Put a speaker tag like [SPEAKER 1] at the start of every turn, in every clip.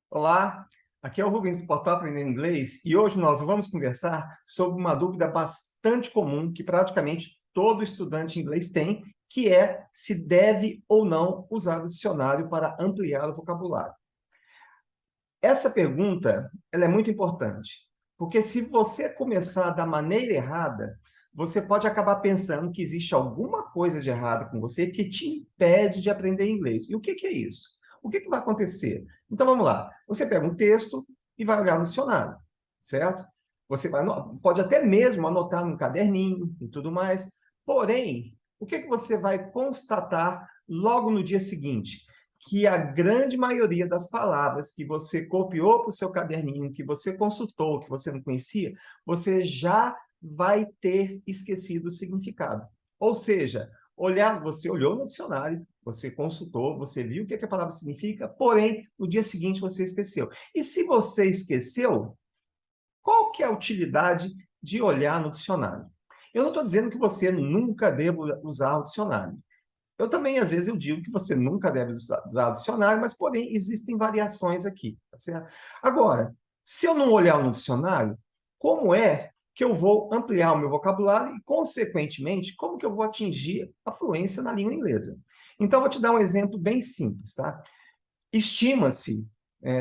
[SPEAKER 1] Olá, aqui é o Rubens do Portal Aprendendo Inglês e hoje nós vamos conversar sobre uma dúvida bastante comum que praticamente todo estudante de inglês tem, que é se deve ou não usar o dicionário para ampliar o vocabulário. Essa pergunta, ela é muito importante, porque se você começar da maneira errada, você pode acabar pensando que existe alguma coisa de errado com você que te impede de aprender inglês. E o que que é isso? O que que vai acontecer? Então vamos lá. Você pega um texto e vai olhar no dicionário, certo? Você vai, pode até mesmo anotar num caderninho e tudo mais. Porém, o que que você vai constatar logo no dia seguinte? Que a grande maioria das palavras que você copiou para o seu caderninho, que você consultou, que você não conhecia, você já vai ter esquecido o significado. Ou seja, você olhou no dicionário, você consultou, você viu o que a palavra significa, porém, no dia seguinte você esqueceu. E se você esqueceu, qual que é a utilidade de olhar no dicionário? Eu não estou dizendo que você nunca deva usar o dicionário. Eu também, às vezes, eu digo que você nunca deve usar o dicionário, mas, porém, existem variações aqui, tá certo? Agora, se eu não olhar no dicionário, como é que eu vou ampliar o meu vocabulário e, consequentemente, como que eu vou atingir a fluência na língua inglesa? Então, eu vou te dar um exemplo bem simples, tá? Estima-se,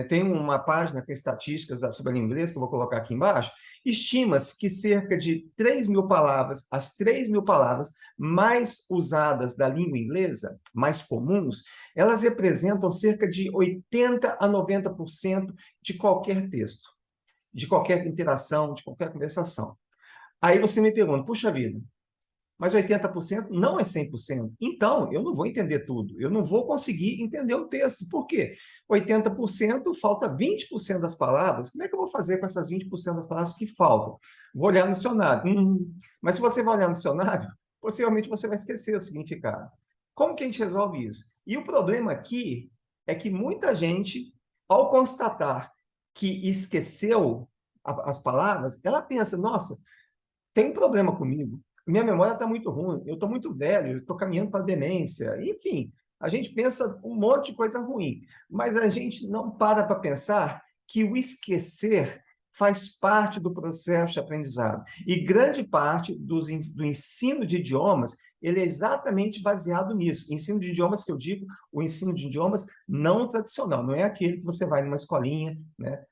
[SPEAKER 1] tem uma página com estatísticas sobre a língua inglesa, que eu vou colocar aqui embaixo, estima-se que cerca de 3.000 palavras, as 3.000 palavras mais usadas da língua inglesa, mais comuns, elas representam cerca de 80 a 90% de qualquer texto, de qualquer interação, de qualquer conversação. Aí você me pergunta, puxa vida, mas 80% não é 100%. Então, eu não vou entender tudo. Eu não vou conseguir entender o texto. Por quê? 80% falta 20% das palavras. Como é que eu vou fazer com essas 20% das palavras que faltam? Vou olhar no dicionário. Mas se você vai olhar no dicionário, possivelmente você vai esquecer o significado. Como que a gente resolve isso? E o problema aqui é que muita gente, ao constatar que esqueceu as palavras, ela pensa, nossa, tem um problema comigo. Minha memória está muito ruim, eu estou muito velho, estou caminhando para a demência. Enfim, a gente pensa um monte de coisa ruim, mas a gente não para pensar que o esquecer faz parte do processo de aprendizado. E grande parte do ensino de idiomas, ele é exatamente baseado nisso. Ensino de idiomas que eu digo, o ensino de idiomas não tradicional, não é aquele que você vai numa escolinha, né,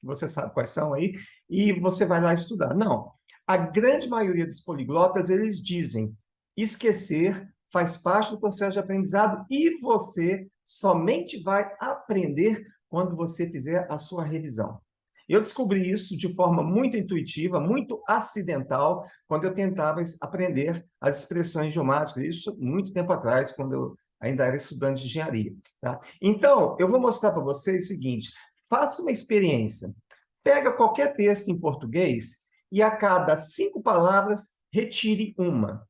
[SPEAKER 1] você sabe quais são aí, e você vai lá estudar. Não. A grande maioria dos poliglotas, eles dizem, esquecer faz parte do processo de aprendizado e você somente vai aprender quando você fizer a sua revisão. Eu descobri isso de forma muito intuitiva, muito acidental, quando eu tentava aprender as expressões idiomáticas, isso muito tempo atrás, quando eu ainda era estudante de engenharia. Tá? Então, eu vou mostrar para vocês o seguinte, faça uma experiência. Pega qualquer texto em português e a cada 5 palavras, retire uma.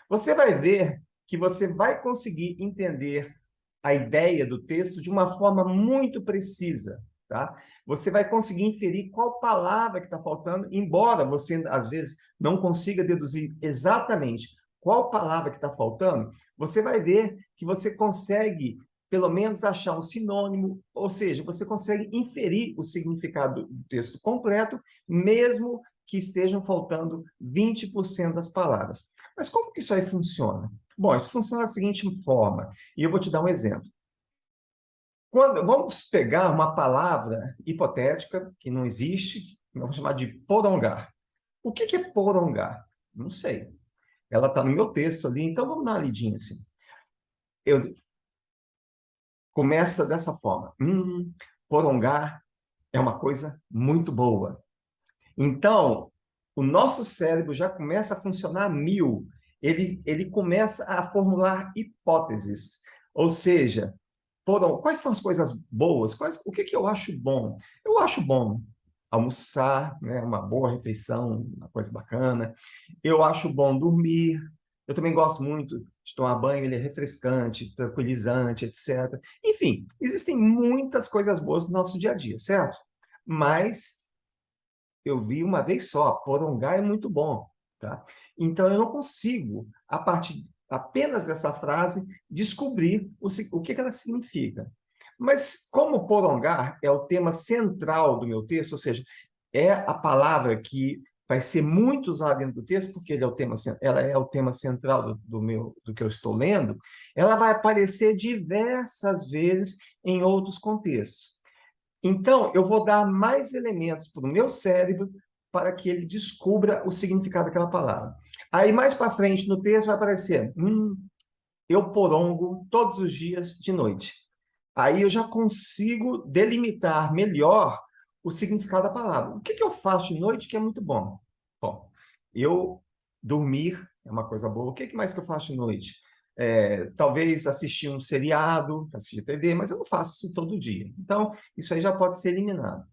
[SPEAKER 1] Você vai ver que você vai conseguir entender a ideia do texto de uma forma muito precisa. Tá? Você vai conseguir inferir qual palavra que está faltando, embora você, às vezes, não consiga deduzir exatamente qual palavra que está faltando, você vai ver que você consegue, pelo menos, achar um sinônimo, ou seja, você consegue inferir o significado do texto completo, mesmo que estejam faltando 20% das palavras. Mas como que isso aí funciona? Bom, isso funciona da seguinte forma, e eu vou te dar um exemplo. Vamos pegar uma palavra hipotética, que não existe, vamos chamar de porongar. O que é porongar? Não sei. Ela está no meu texto ali, então vamos dar uma lidinha assim. Eu começa dessa forma. Porongar é uma coisa muito boa. Então, o nosso cérebro já começa a funcionar a mil. Ele começa a formular hipóteses. Ou seja, quais são as coisas boas? O que eu acho bom? Eu acho bom almoçar, né, uma boa refeição, uma coisa bacana. Eu acho bom dormir. Eu também gosto muito de tomar banho, ele é refrescante, tranquilizante, etc. Enfim, existem muitas coisas boas no nosso dia a dia, certo? Mas eu vi uma vez só, porongá é muito bom, tá? Então, eu não consigo, a partir apenas dessa frase, descobrir o que ela significa. Mas como porongar é o tema central do meu texto, ou seja, é a palavra que vai ser muito usada dentro do texto, porque ela é o tema central do que eu estou lendo, ela vai aparecer diversas vezes em outros contextos. Então, eu vou dar mais elementos para o meu cérebro para que ele descubra o significado daquela palavra. Aí, mais para frente no texto, vai aparecer: eu porongo todos os dias de noite. Aí eu já consigo delimitar melhor o significado da palavra. O que que eu faço de noite que é muito bom? Bom, eu dormir é uma coisa boa. O que que mais que eu faço de noite? Talvez assistir um seriado, assistir TV, mas eu não faço isso todo dia. Então, isso aí já pode ser eliminado.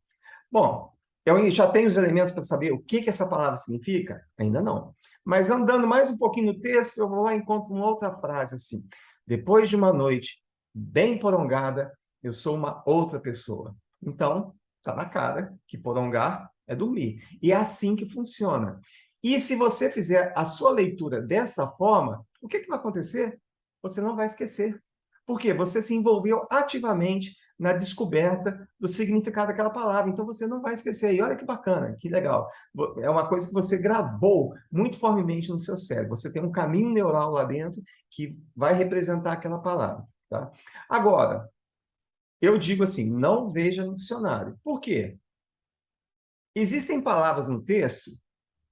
[SPEAKER 1] Bom, eu já tenho os elementos para saber o que que essa palavra significa? Ainda não. Mas andando mais um pouquinho no texto, eu vou lá e encontro uma outra frase assim: depois de uma noite bem porongada, eu sou uma outra pessoa. Então, está na cara que porongar é dormir. E é assim que funciona. E se você fizer a sua leitura desta forma, o que que vai acontecer? Você não vai esquecer. Por quê? Você se envolveu ativamente na descoberta do significado daquela palavra. Então, você não vai esquecer. E olha que bacana, que legal. É uma coisa que você gravou muito fortemente no seu cérebro. Você tem um caminho neural lá dentro que vai representar aquela palavra. Tá? Agora, eu digo assim, não veja no dicionário. Por quê? Existem palavras no texto,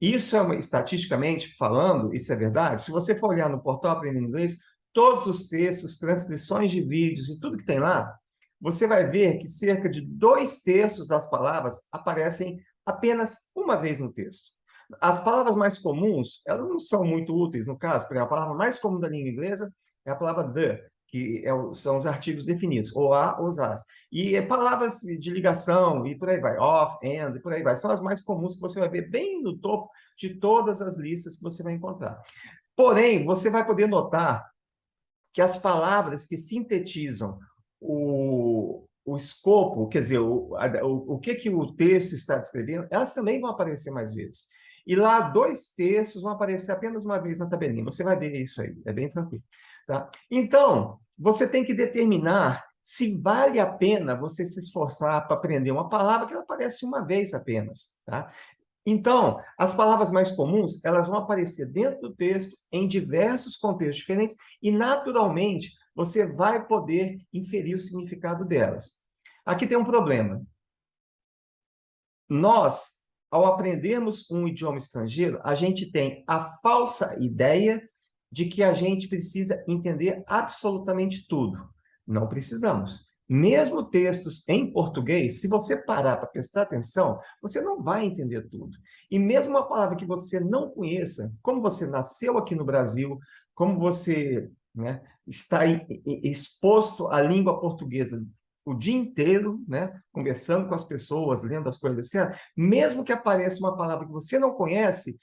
[SPEAKER 1] isso estatisticamente falando, isso é verdade. Se você for olhar no portal Aprendendo Inglês, todos os textos, transcrições de vídeos e tudo que tem lá, você vai ver que cerca de 2/3 das palavras aparecem apenas uma vez no texto. As palavras mais comuns, elas não são muito úteis, no caso, porque a palavra mais comum da língua inglesa é a palavra the, que são os artigos definidos, ou a, ou os as. E palavras de ligação, e por aí vai, off, and, e por aí vai, são as mais comuns que você vai ver bem no topo de todas as listas que você vai encontrar. Porém, você vai poder notar que as palavras que sintetizam o escopo, quer dizer, o que o texto está descrevendo, elas também vão aparecer mais vezes. E lá, 2/3 vão aparecer apenas uma vez na tabelinha. Você vai ver isso aí, é bem tranquilo. Tá? Então, você tem que determinar se vale a pena você se esforçar para aprender uma palavra que ela aparece uma vez apenas. Tá? Então, as palavras mais comuns, elas vão aparecer dentro do texto, em diversos contextos diferentes, e, naturalmente, você vai poder inferir o significado delas. Aqui tem um problema. Nós, ao aprendermos um idioma estrangeiro, a gente tem a falsa ideia de que a gente precisa entender absolutamente tudo. Não precisamos. Mesmo textos em português, se você parar para prestar atenção, você não vai entender tudo. E mesmo uma palavra que você não conheça, como você nasceu aqui no Brasil, como você, né, está exposto à língua portuguesa o dia inteiro, né, conversando com as pessoas, lendo as coisas assim, mesmo que apareça uma palavra que você não conhece,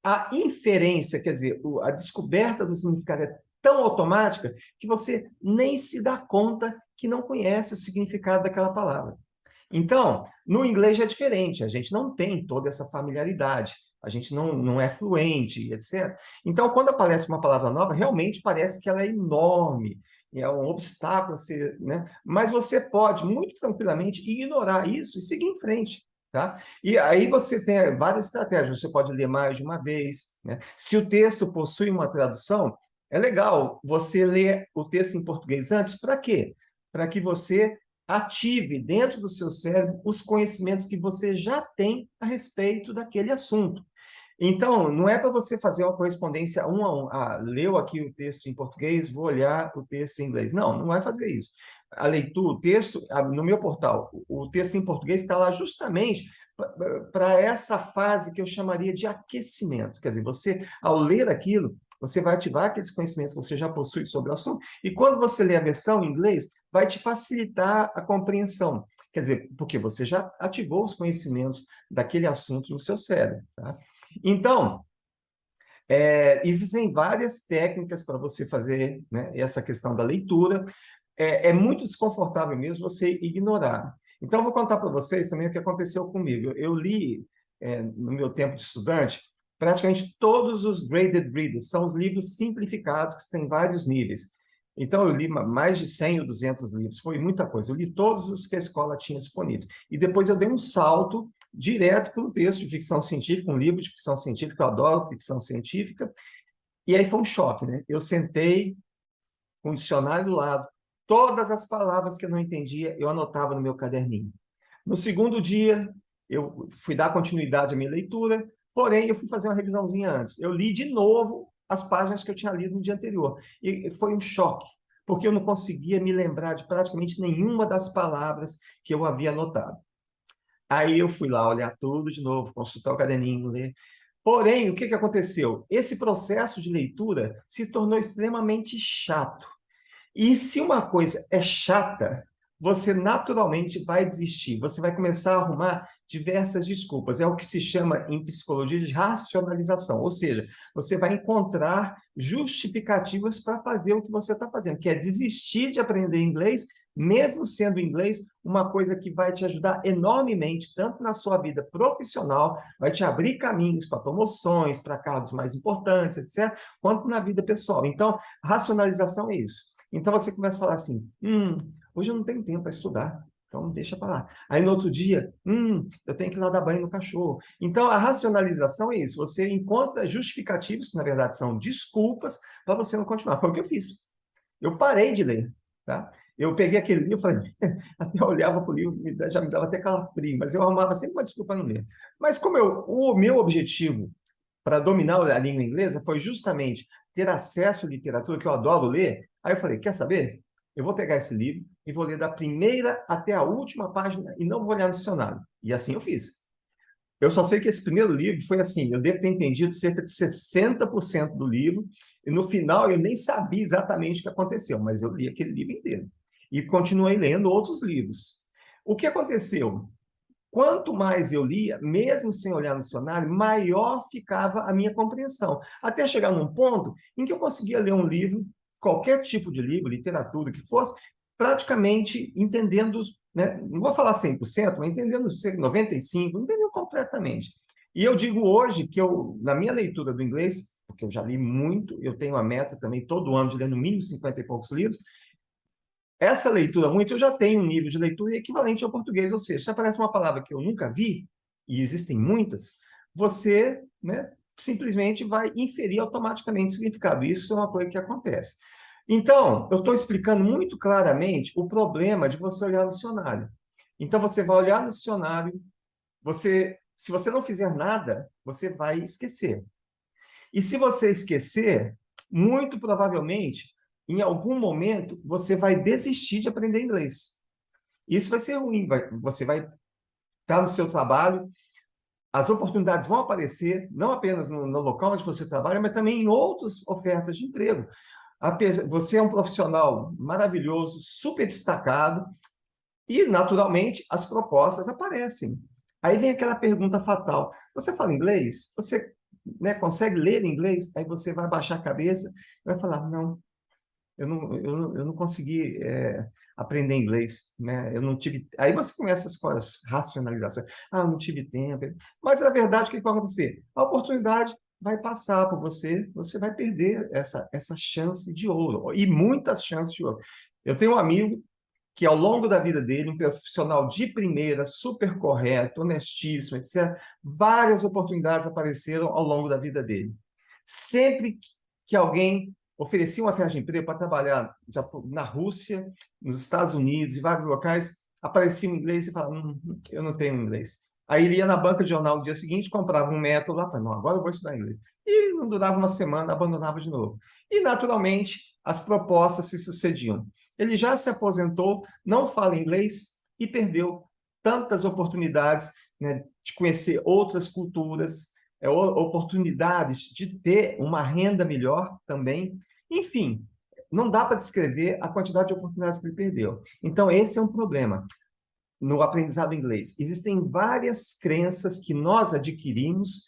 [SPEAKER 1] a inferência, quer dizer, a descoberta do significado é tão automática que você nem se dá conta que não conhece o significado daquela palavra. Então, no inglês é diferente, a gente não tem toda essa familiaridade, a gente não é fluente, etc. Então, quando aparece uma palavra nova, realmente parece que ela é enorme, é um obstáculo, né? Mas você pode, muito tranquilamente, ignorar isso e seguir em frente. Tá? E aí você tem várias estratégias, você pode ler mais de uma vez. Né? Se o texto possui uma tradução, é legal você ler o texto em português antes, para quê? Para que você ative dentro do seu cérebro os conhecimentos que você já tem a respeito daquele assunto. Então, não é para você fazer uma correspondência um a um. Ah, leu aqui o texto em português, vou olhar o texto em inglês. Não, não vai fazer isso. A leitura, o texto, no meu portal, o texto em português está lá justamente para essa fase que eu chamaria de aquecimento. Quer dizer, você, ao ler aquilo, você vai ativar aqueles conhecimentos que você já possui sobre o assunto, e quando você lê a versão em inglês, vai te facilitar a compreensão. Quer dizer, porque você já ativou os conhecimentos daquele assunto no seu cérebro. Tá? Então, existem várias técnicas para você fazer, né, essa questão da leitura. É muito desconfortável mesmo você ignorar. Então, eu vou contar para vocês também o que aconteceu comigo. Eu li, no meu tempo de estudante, praticamente todos os graded readers, são os livros simplificados que têm vários níveis. Então, eu li mais de 100 ou 200 livros, foi muita coisa. Eu li todos os que a escola tinha disponíveis. E depois eu dei um salto direto para um texto de ficção científica, um livro de ficção científica, eu adoro ficção científica, e aí foi um choque, né? Eu sentei com o dicionário do lado, todas as palavras que eu não entendia, eu anotava no meu caderninho. No segundo dia, eu fui dar continuidade à minha leitura, porém, eu fui fazer uma revisãozinha antes. Eu li de novo as páginas que eu tinha lido no dia anterior. E foi um choque, porque eu não conseguia me lembrar de praticamente nenhuma das palavras que eu havia anotado. Aí eu fui lá olhar tudo de novo, consultar o caderninho, ler. Porém, o que aconteceu? Esse processo de leitura se tornou extremamente chato. E se uma coisa é chata, você naturalmente vai desistir. Você vai começar a arrumar diversas desculpas. É o que se chama em psicologia de racionalização. Ou seja, você vai encontrar justificativas para fazer o que você está fazendo, que é desistir de aprender inglês, mesmo sendo inglês uma coisa que vai te ajudar enormemente, tanto na sua vida profissional, vai te abrir caminhos para promoções, para cargos mais importantes, etc., quanto na vida pessoal. Então, racionalização é isso. Então você começa a falar assim, hoje eu não tenho tempo para estudar, então deixa para lá. Aí no outro dia, eu tenho que ir lá dar banho no cachorro. Então a racionalização é isso, você encontra justificativos, que na verdade são desculpas, para você não continuar. Foi o que eu fiz. Eu parei de ler, tá? Eu peguei aquele livro, falei, até olhava para o livro, já me dava até calafrio, mas eu arrumava sempre uma desculpa para não ler. Mas como o meu objetivo para dominar a língua inglesa foi justamente ter acesso à literatura, que eu adoro ler. Aí eu falei, quer saber? Eu vou pegar esse livro e vou ler da primeira até a última página e não vou olhar no dicionário. E assim eu fiz. Eu só sei que esse primeiro livro foi assim, eu devo ter entendido cerca de 60% do livro, e no final eu nem sabia exatamente o que aconteceu, mas eu li aquele livro inteiro. E continuei lendo outros livros. O que aconteceu? Quanto mais eu lia, mesmo sem olhar no dicionário, maior ficava a minha compreensão. Até chegar num ponto em que eu conseguia ler um livro, qualquer tipo de livro, literatura que fosse, praticamente entendendo, né? Não vou falar 100%, mas entendendo 95%, entendendo completamente. E eu digo hoje que na minha leitura do inglês, porque eu já li muito, eu tenho a meta também todo ano de ler no mínimo 50 e poucos livros, essa leitura muito, eu já tenho um nível de leitura equivalente ao português, ou seja, se aparece uma palavra que eu nunca vi, e existem muitas, você, né, simplesmente vai inferir automaticamente o significado. Isso é uma coisa que acontece. Então, eu estou explicando muito claramente o problema de você olhar no dicionário. Então, você vai olhar no dicionário, se você não fizer nada, você vai esquecer. E se você esquecer, muito provavelmente, em algum momento, você vai desistir de aprender inglês. Isso vai ser ruim. Você vai estar no seu trabalho, as oportunidades vão aparecer, não apenas no local onde você trabalha, mas também em outras ofertas de emprego. Você é um profissional maravilhoso, super destacado, e, naturalmente, as propostas aparecem. Aí vem aquela pergunta fatal: você fala inglês? Você, né, consegue ler inglês? Aí você vai baixar a cabeça e vai falar, não, eu não consegui aprender inglês, né? Eu não tive. Aí você começa as racionalizações. Ah, eu não tive tempo. Mas, na verdade, o que vai acontecer? A oportunidade vai passar por você, você vai perder essa chance de ouro, e muitas chances de ouro. Eu tenho um amigo que, ao longo da vida dele, um profissional de primeira, super correto, honestíssimo, etc., várias oportunidades apareceram ao longo da vida dele. Sempre que alguém oferecia uma oferta de emprego para trabalhar na Rússia, nos Estados Unidos, em vários locais, aparecia um inglês e falava, eu não tenho inglês. Aí ele ia na banca de jornal no dia seguinte, comprava um método lá, falava, não, agora eu vou estudar inglês. E não durava uma semana, abandonava de novo. E, naturalmente, as propostas se sucediam. Ele já se aposentou, não fala inglês e perdeu tantas oportunidades, né, de conhecer outras culturas, oportunidades de ter uma renda melhor também. Enfim, não dá para descrever a quantidade de oportunidades que ele perdeu. Então, esse é um problema no aprendizado inglês. Existem várias crenças que nós adquirimos,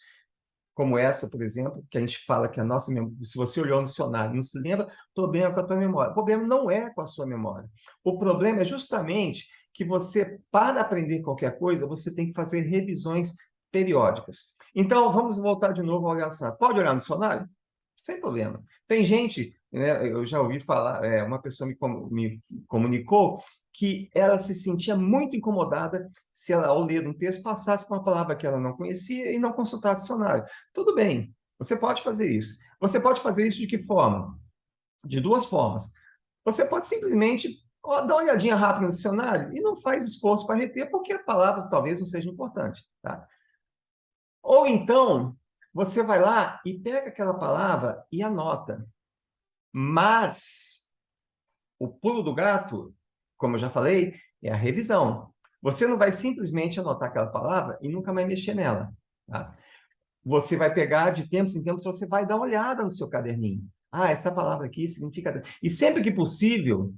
[SPEAKER 1] como essa, por exemplo, que a gente fala que a nossa memória, se você olhou no dicionário e não se lembra, problema é com a tua memória. O problema não é com a sua memória. O problema é justamente que você, para aprender qualquer coisa, você tem que fazer revisões periódicas. Então, vamos voltar de novo a olhar no dicionário. Pode olhar no dicionário? Sem problema. Tem gente, né, eu já ouvi falar, uma pessoa me comunicou que ela se sentia muito incomodada se ela, ao ler um texto, passasse por uma palavra que ela não conhecia e não consultasse dicionário. Tudo bem, você pode fazer isso. Você pode fazer isso de que forma? De duas formas. Você pode simplesmente dar uma olhadinha rápida no dicionário e não faz esforço para reter, porque a palavra talvez não seja importante. Tá? Ou então, você vai lá e pega aquela palavra e anota. Mas o pulo do gato, como eu já falei, é a revisão. Você não vai simplesmente anotar aquela palavra e nunca mais mexer nela. Tá? Você vai pegar de tempos em tempos, você vai dar uma olhada no seu caderninho. Ah, essa palavra aqui significa... E sempre que possível,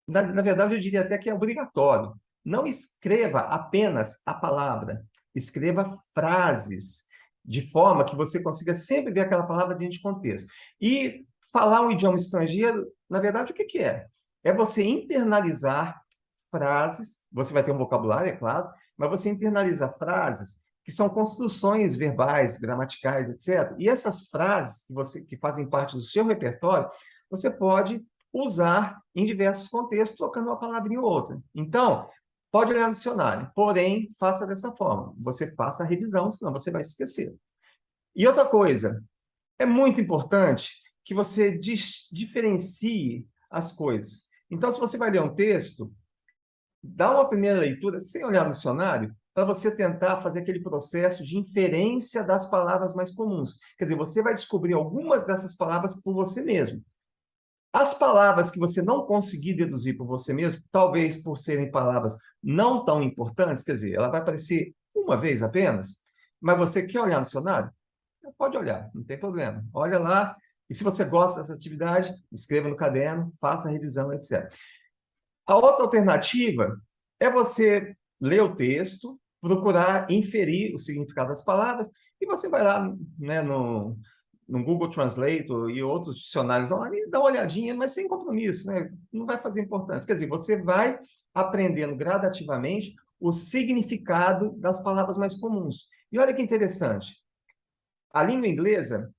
[SPEAKER 1] na verdade, eu diria até que é obrigatório. Não escreva apenas a palavra, escreva frases, de forma que você consiga sempre ver aquela palavra dentro de contexto. E falar um idioma estrangeiro, na verdade, o que que é? É você internalizar frases, você vai ter um vocabulário, é claro, mas você internaliza frases que são construções verbais, gramaticais, etc. E essas frases que fazem parte do seu repertório, você pode usar em diversos contextos, trocando uma palavrinha ou outra. Então, pode olhar no dicionário, porém, faça dessa forma. Você faça a revisão, senão você vai se esquecer. E outra coisa, é muito importante que você diferencie as coisas. Então, se você vai ler um texto, dá uma primeira leitura, sem olhar no dicionário, para você tentar fazer aquele processo de inferência das palavras mais comuns. Quer dizer, você vai descobrir algumas dessas palavras por você mesmo. As palavras que você não conseguir deduzir por você mesmo, talvez por serem palavras não tão importantes, quer dizer, ela vai aparecer uma vez apenas, mas você quer olhar no dicionário? Pode olhar, não tem problema. Olha lá, e se você gosta dessa atividade, escreva no caderno, faça a revisão, etc. A outra alternativa é você ler o texto, procurar inferir o significado das palavras, e você vai lá, né, no Google Translator e outros dicionários online e dá uma olhadinha, mas sem compromisso, né? Não vai fazer importância. Quer dizer, você vai aprendendo gradativamente o significado das palavras mais comuns. E olha que interessante, a língua inglesa,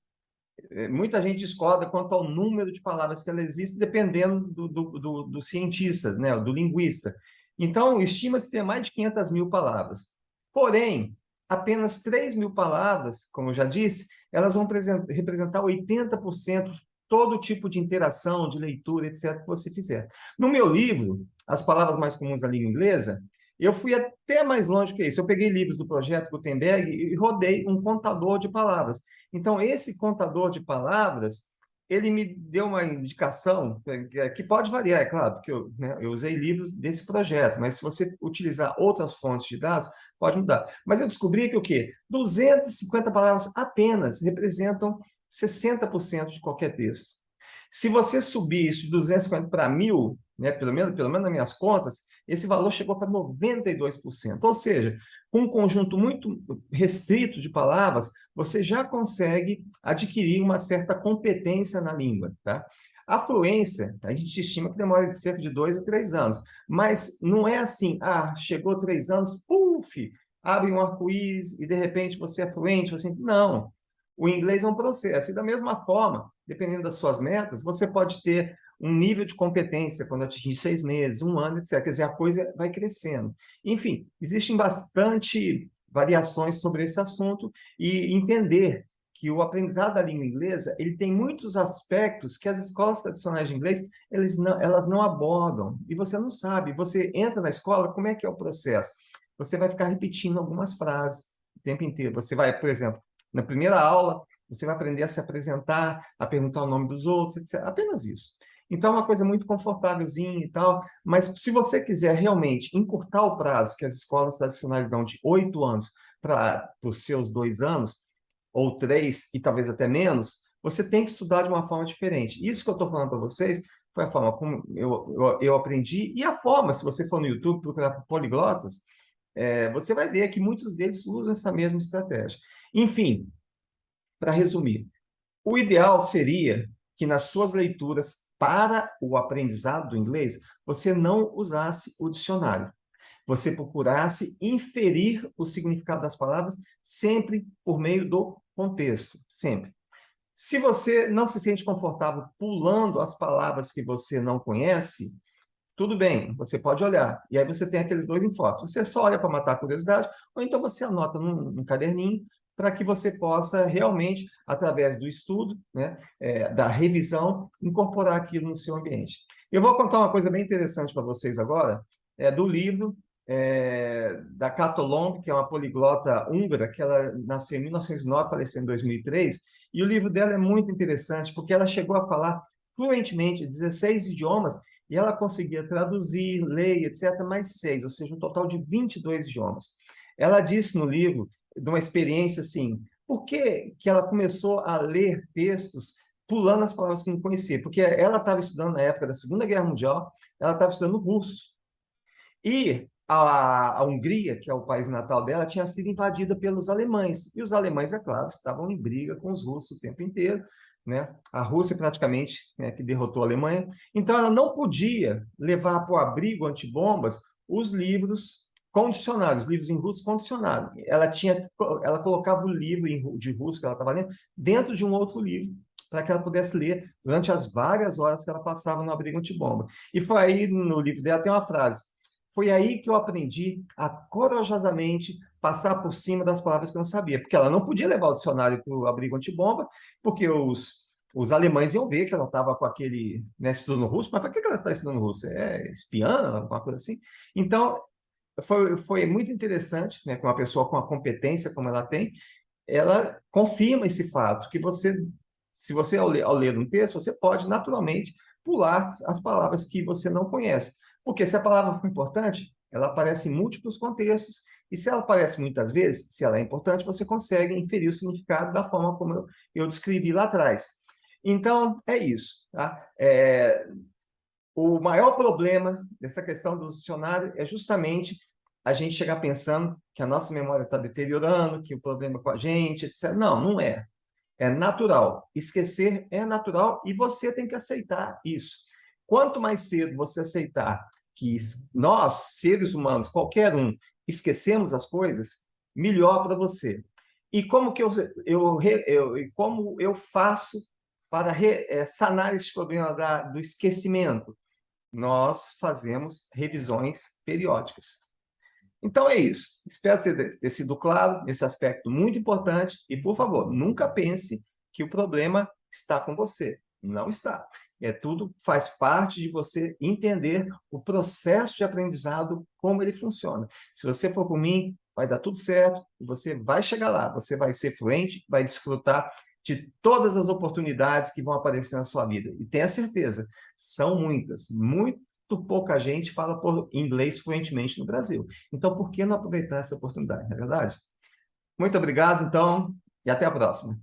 [SPEAKER 1] muita gente discorda quanto ao número de palavras que ela existe, dependendo do cientista, né, do linguista. Então, estima-se ter mais de 500 mil palavras. Porém, apenas 3 mil palavras, como eu já disse, elas vão representar 80% de todo tipo de interação, de leitura, etc., que você fizer. No meu livro, As Palavras Mais Comuns da Língua Inglesa, eu fui até mais longe que isso. Eu peguei livros do projeto Gutenberg e rodei um contador de palavras. Então, esse contador de palavras, ele me deu uma indicação que pode variar, é claro, porque eu usei livros desse projeto, mas se você utilizar outras fontes de dados, pode mudar. Mas eu descobri que o quê? 250 palavras apenas representam 60% de qualquer texto. Se você subir isso de 250 para 1.000, né, pelo menos nas minhas contas, esse valor chegou para 92%. Ou seja, com um conjunto muito restrito de palavras, você já consegue adquirir uma certa competência na língua. Tá? A fluência, a gente estima que demora de cerca de 2 a 3 anos, mas não é assim, chegou 3 anos, puf, abre um arco-íris e de repente você é fluente. Você... Não, o inglês é um processo. E da mesma forma, dependendo das suas metas, você pode ter um nível de competência quando atingir 6 meses, um ano, etc. Quer dizer, a coisa vai crescendo. Enfim, existem bastante variações sobre esse assunto e entender que o aprendizado da língua inglesa ele tem muitos aspectos que as escolas tradicionais de inglês elas não abordam. E você não sabe. Você entra na escola, como é que é o processo? Você vai ficar repetindo algumas frases o tempo inteiro. Você vai, por exemplo, na primeira aula, você vai aprender a se apresentar, a perguntar o nome dos outros, etc. Apenas isso. Então, é uma coisa muito confortávelzinha e tal, mas se você quiser realmente encurtar o prazo que as escolas tradicionais dão de 8 anos para os seus 2 anos, ou 3, e talvez até menos, você tem que estudar de uma forma diferente. Isso que eu estou falando para vocês foi a forma como eu aprendi, e a forma, se você for no YouTube procurar por poliglotas, você vai ver que muitos deles usam essa mesma estratégia. Enfim, para resumir, o ideal seria que nas suas leituras para o aprendizado do inglês, você não usasse o dicionário. Você procurasse inferir o significado das palavras sempre por meio do contexto, sempre. Se você não se sente confortável pulando as palavras que você não conhece, tudo bem, você pode olhar. E aí você tem aqueles dois enfoques. Você só olha para matar a curiosidade, ou então você anota num caderninho para que você possa realmente, através do estudo, né, da revisão, incorporar aquilo no seu ambiente. Eu vou contar uma coisa bem interessante para vocês agora, do livro da Kato Long, que é uma poliglota húngara, que ela nasceu em 1909, faleceu em 2003, e o livro dela é muito interessante, porque ela chegou a falar fluentemente 16 idiomas, e ela conseguia traduzir, ler, etc., mais 6, ou seja, um total de 22 idiomas. Ela disse no livro, de uma experiência assim, por que ela começou a ler textos pulando as palavras que não conhecia? Porque ela estava estudando na época da Segunda Guerra Mundial, ela estava estudando russo. E a Hungria, que é o país natal dela, tinha sido invadida pelos alemães. E os alemães, é claro, estavam em briga com os russos o tempo inteiro, né? A Rússia praticamente, né, que derrotou a Alemanha. Então ela não podia levar para o abrigo antibombas os livros condicionados, livros em russo condicionado. Ela colocava o livro de russo que ela estava lendo dentro de um outro livro para que ela pudesse ler durante as várias horas que ela passava no abrigo antibomba. E foi aí, no livro dela, tem uma frase: foi aí que eu aprendi a corajosamente passar por cima das palavras que eu não sabia, porque ela não podia levar o dicionário para o abrigo antibomba, porque os alemães iam ver que ela estava com aquele, né, estudando russo, mas para que ela está estudando russo? É espiã, alguma coisa assim? Então, foi muito interessante, né, que uma pessoa com a competência como ela tem, ela confirma esse fato, que você, se você ao ler um texto, você pode naturalmente pular as palavras que você não conhece. Porque se a palavra for importante, ela aparece em múltiplos contextos, e se ela aparece muitas vezes, se ela é importante, você consegue inferir o significado da forma como eu descrevi lá atrás. Então, é isso. Tá? O maior problema dessa questão do dicionário é justamente a gente chegar pensando que a nossa memória está deteriorando, que o problema é com a gente, etc. Não, não é. É natural. Esquecer é natural e você tem que aceitar isso. Quanto mais cedo você aceitar que nós, seres humanos, qualquer um, esquecemos as coisas, melhor para você. E como que como eu faço para sanar esse problema do esquecimento? Nós fazemos revisões periódicas. Então é isso. Espero ter sido claro nesse aspecto muito importante e, por favor, nunca pense que o problema está com você. Não está. Tudo faz parte de você entender o processo de aprendizado, como ele funciona. Se você for por mim, vai dar tudo certo e você vai chegar lá. Você vai ser fluente, vai desfrutar de todas as oportunidades que vão aparecer na sua vida. E tenha certeza, são muitas, muito pouca gente fala por inglês fluentemente no Brasil. Então, por que não aproveitar essa oportunidade, não é verdade? Muito obrigado, então, e até a próxima.